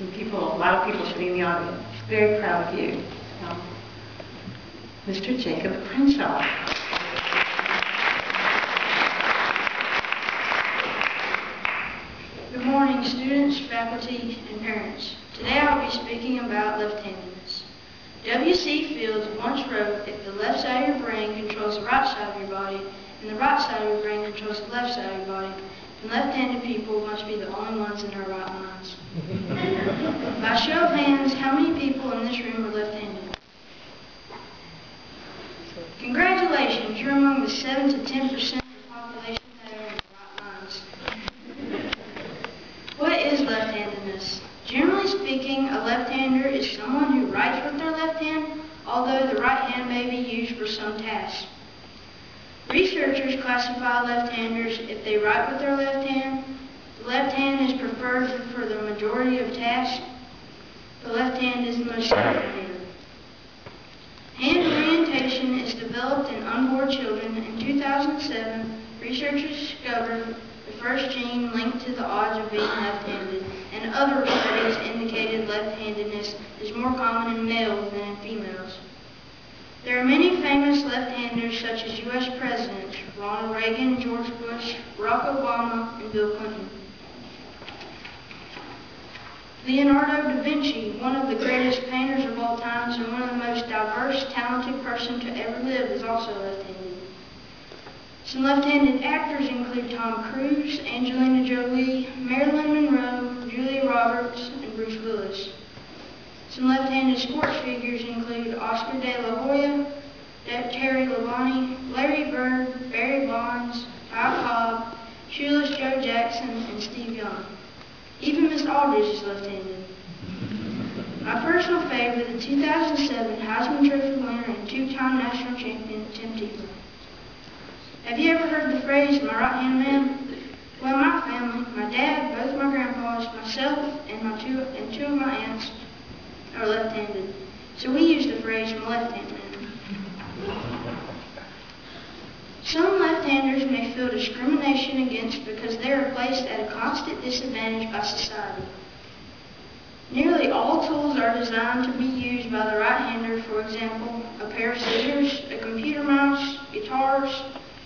a lot of people sitting in the audience. Very proud of you. Mr. Jacob Crenshaw. Good morning, students, faculty, and parents. Today I will be speaking about left-handedness. W.C. Fields once wrote, if the left side of your brain controls the right side of your body, and the right side of your brain controls the left side of your body, then left-handed people must be the only ones in their right minds. By show of hands, how many people in this room are left-handed? Congratulations, you're among the 7 to 10% of the population that are in their right minds. What is left-handedness? Generally speaking, a left-hander is someone who writes with their left hand, although the right hand may be used for some tasks. Researchers classify left-handers if they write with their left hand. The left hand is preferred for the majority of tasks. The left hand is the most common. Hand orientation is developed in unborn children. In 2007, researchers discovered the first gene linked to the odds of being left-handed, and other studies indicated left-handedness is more common in males than in females. There are many famous left-handers such as U.S. Presidents Ronald Reagan, George Bush, Barack Obama, and Bill Clinton. Leonardo da Vinci, one of the greatest painters of all times and one of the most diverse, talented person to ever live, is also left-handed. Some left-handed actors include Tom Cruise, Angelina Jolie, Marilyn Monroe, Julia Roberts, and Bruce Willis. Some left-handed sports figures include Oscar de la Hoya, Terry Labonte, Larry Bird, Barry Bonds, Ty Cobb, Shoeless Joe Jackson, and Steve Young. Even Miss Aldridge is left-handed. My personal favorite, the 2007 Heisman Trophy winner and two-time national champion, Tim Tebow. Have you ever heard the phrase, my right-hand man? Well, my family, my dad, both my grandpas, myself, and two of my aunts are left-handed. So we use the phrase, my left-hand man. Some left-handers may feel discrimination against because they are placed at a constant disadvantage by society. Nearly all tools are designed to be used by the right-hander, for example, a pair of scissors, a computer mouse, guitars,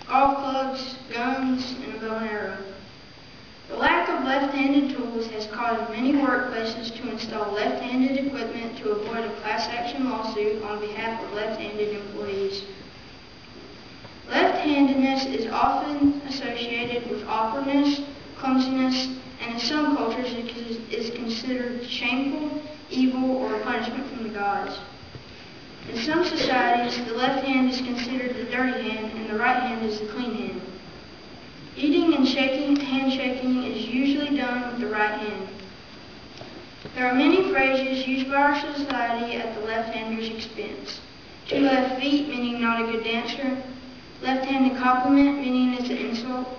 golf clubs, guns, and a bow and arrow. The lack of left-handed tools has caused many workplaces to install left-handed equipment to avoid a class action lawsuit on behalf of left-handed employees. Left-handedness is often associated with awkwardness, clumsiness, and in some cultures it is considered shameful, evil, or a punishment from the gods. In some societies, the left hand is considered the dirty hand and the right hand is the clean hand. Eating and handshaking is usually done with the right hand. There are many phrases used by our society at the left-hander's expense. Two left feet, meaning not a good dancer. Left-handed compliment, meaning it's an insult.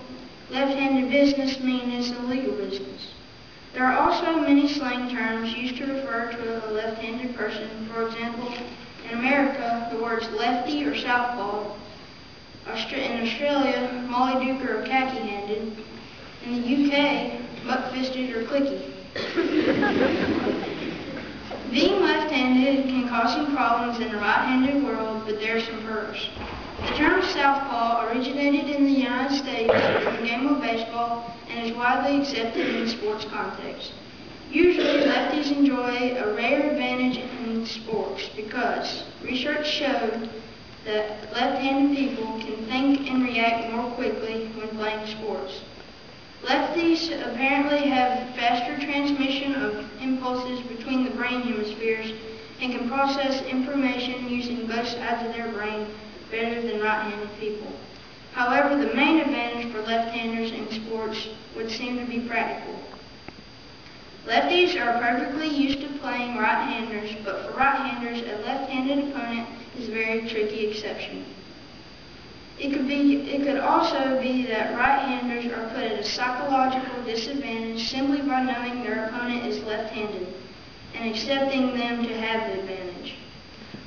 Left-handed business, meaning it's a legal business. There are also many slang terms used to refer to a left-handed person. For example, in America, the words lefty or southpaw. In Australia, Molly Duker or khaki-handed. In the UK, buck-fisted or clicky. Being left-handed can cause some problems in the right-handed world, but there are some perks. The term southpaw originated in the United States from the game of baseball and is widely accepted in the sports context. Usually, lefties enjoy a rare advantage in sports because research showed that left-handed people can think and react more quickly when playing sports. Lefties apparently have faster transmission of impulses between the brain hemispheres and can process information using both sides of their brain better than right-handed people. However, the main advantage for left-handers in sports would seem to be practical. Lefties are perfectly used to playing right-handers, but for right-handers, a left-handed opponent is a very tricky exception. It could also be that right-handers are put at a psychological disadvantage simply by knowing their opponent is left-handed and accepting them to have the advantage.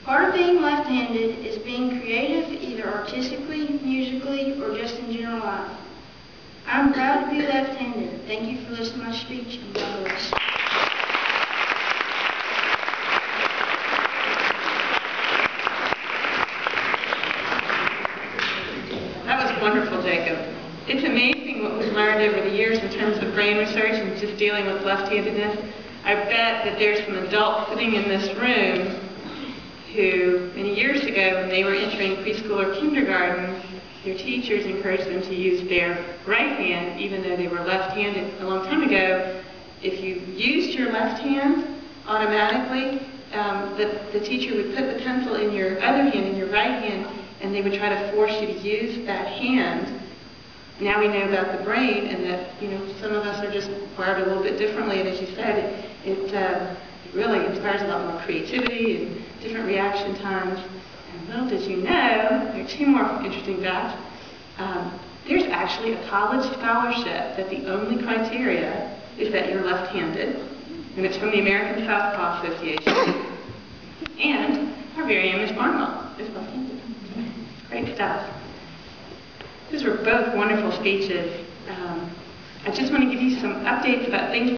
Part of being left-handed is being creative, either artistically, musically, or just in general life. I'm proud to be left-handed. Thank you for listening to my speech, and God bless. brain research and just dealing with left-handedness, I bet that there's some adults sitting in this room who, many years ago, when they were entering preschool or kindergarten, their teachers encouraged them to use their right hand, even though they were left-handed a long time ago. If you used your left hand automatically, the teacher would put the pencil in your other hand, in your right hand, and they would try to force you to use that hand. Now we know about the brain, and that some of us are just wired a little bit differently, and as you said, it really inspires a lot more creativity and different reaction times. And little did you know, there are two more interesting facts. There's actually a college scholarship that the only criteria is that you're left-handed, and it's from the American Southpaw Association. And our very own Miss Barnwell is left-handed. Great stuff. Those were both wonderful speeches. I just want to give you some updates about things